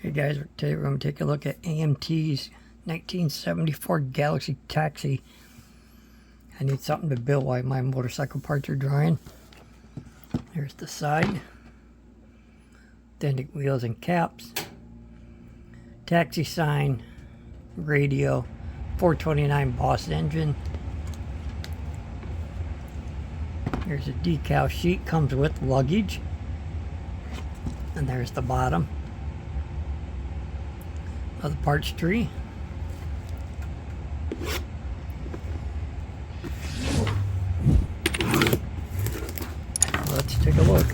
Okay guys, today we're going to take a look at AMT's 1974 Galaxie taxi. I need something to build while my motorcycle parts are drying. Here's the side. Authentic wheels and caps. Taxi sign. Radio. 429 Boss engine. Here's a decal sheet. Comes with luggage. And there's the bottom of the parts tree. Let's take a look.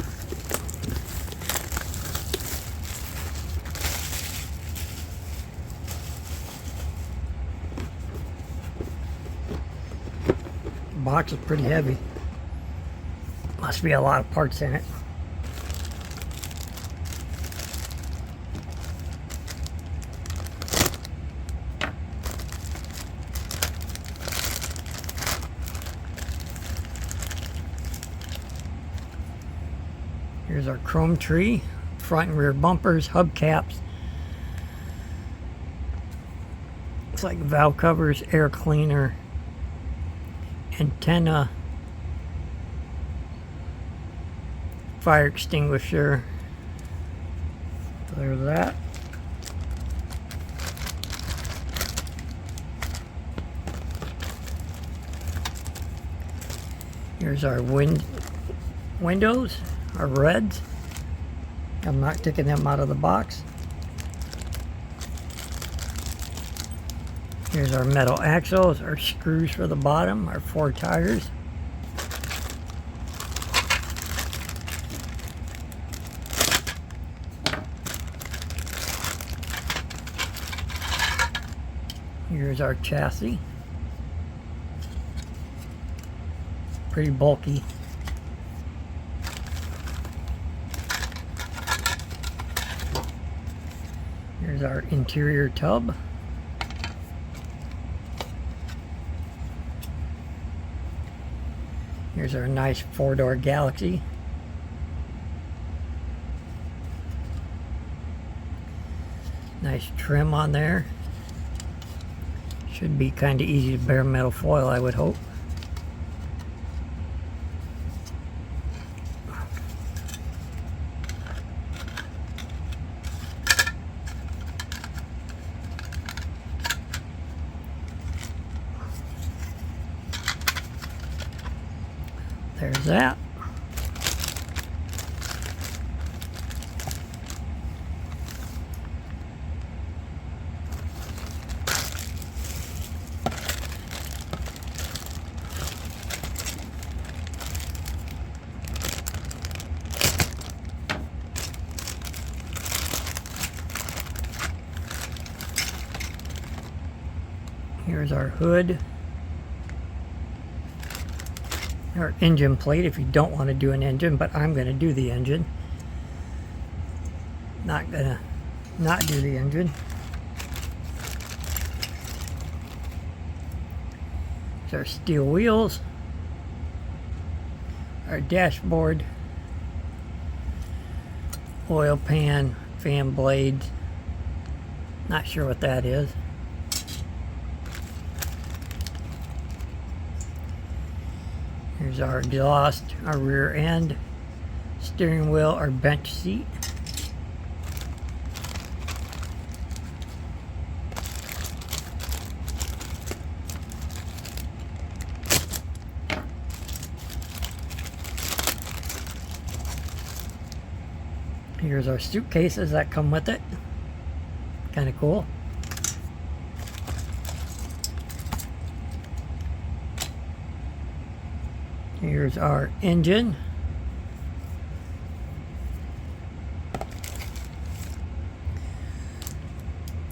The box is pretty heavy. Must be a lot of parts in it. Here's our chrome tree, front and rear bumpers, hubcaps. Looks like valve covers, air cleaner, antenna, fire extinguisher. So there's that. Here's our windows. Our reds. I'm not taking them out of the box. Here's our metal axles, our screws for the bottom, our 4 tires. Here's our chassis. Pretty bulky. Here's our interior tub. Here's our nice 4-door Galaxie. Nice trim on there. Should be kind of easy to bare metal foil, I would hope. There's that. Here's our hood. Our engine plate if you don't want to do an engine, but I'm going to do the engine. Not gonna not do the engine. There's our steel wheels, our dashboard, oil pan, fan blades. Not sure what that is. Here's our exhaust, our rear end, steering wheel, our bench seat. Here's our suitcases that come with it. Kind of cool. Here's our engine.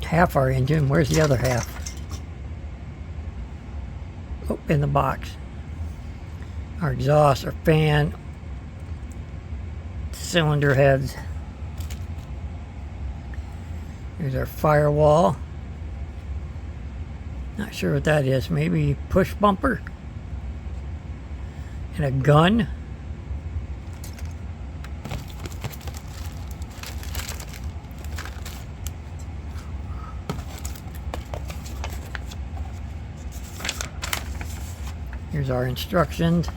Half our engine. Where's the other half? Oh, in the box. Our exhaust, our fan, cylinder heads. Here's our firewall. Not sure what that is. Maybe push bumper. And a gun. Here's our instructions.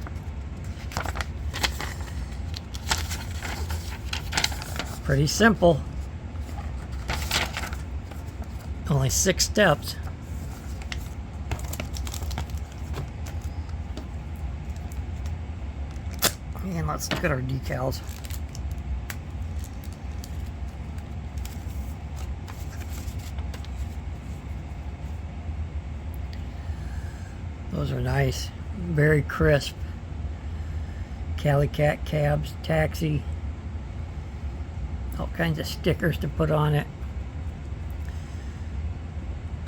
Pretty simple. Only 6 steps. And let's look at our decals. Those are nice, very crisp. Cali Cat cabs, taxi, all kinds of stickers to put on it.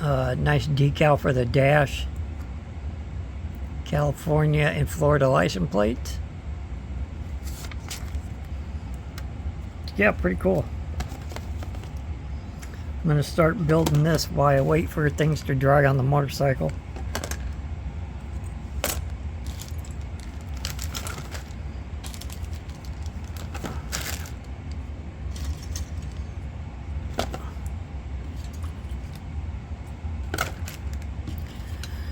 Nice decal for the dash. California and Florida license plates. Yeah, pretty cool. I'm going to start building this while I wait for things to dry on the motorcycle.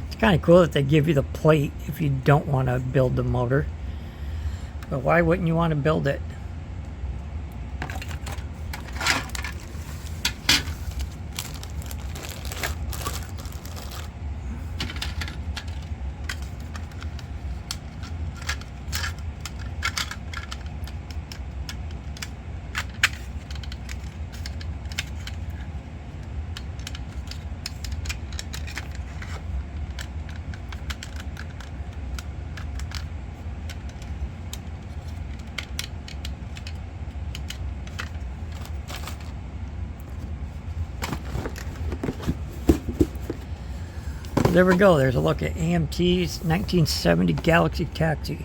It's kind of cool that they give you the plate if you don't want to build the motor. But why wouldn't you want to build it? There we go. There's a look at AMT's 1970 Galaxie Taxi.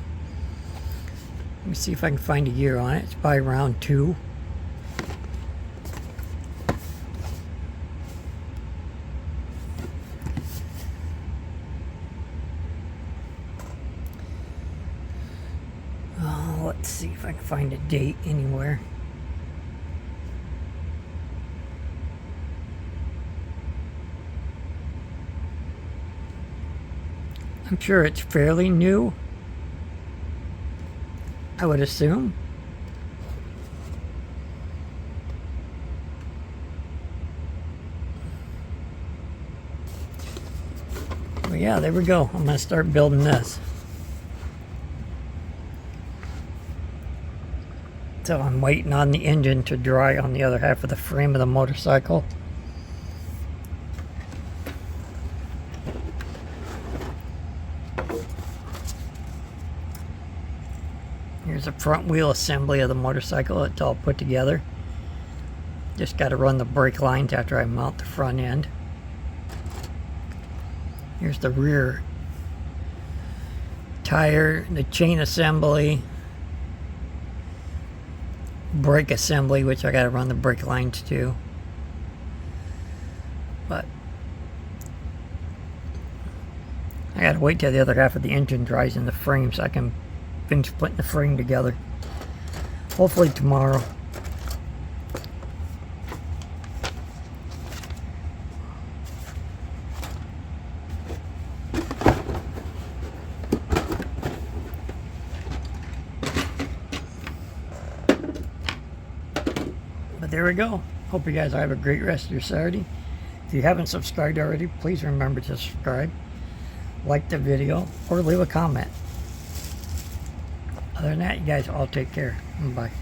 Let me see if I can find a year on it. It's by round 2. Let's see if I can find a date anywhere. I'm sure it's fairly new, I would assume. But yeah, there we go. I'm going to start building this. So I'm waiting on the engine to dry on the other half of the frame of the motorcycle. Here's a front wheel assembly of the motorcycle. It's all put together. Just got to run the brake lines after I mount the front end. Here's the rear tire, the chain assembly, brake assembly, which I got to run the brake lines to. But I got to wait till the other half of the engine dries in the frame so I can finish putting the frame together. Hopefully tomorrow. But there we go. Hope you guys have a great rest of your Saturday. If you haven't subscribed already, please remember to subscribe, like the video, or leave a comment. Other than that, you guys all take care. Bye.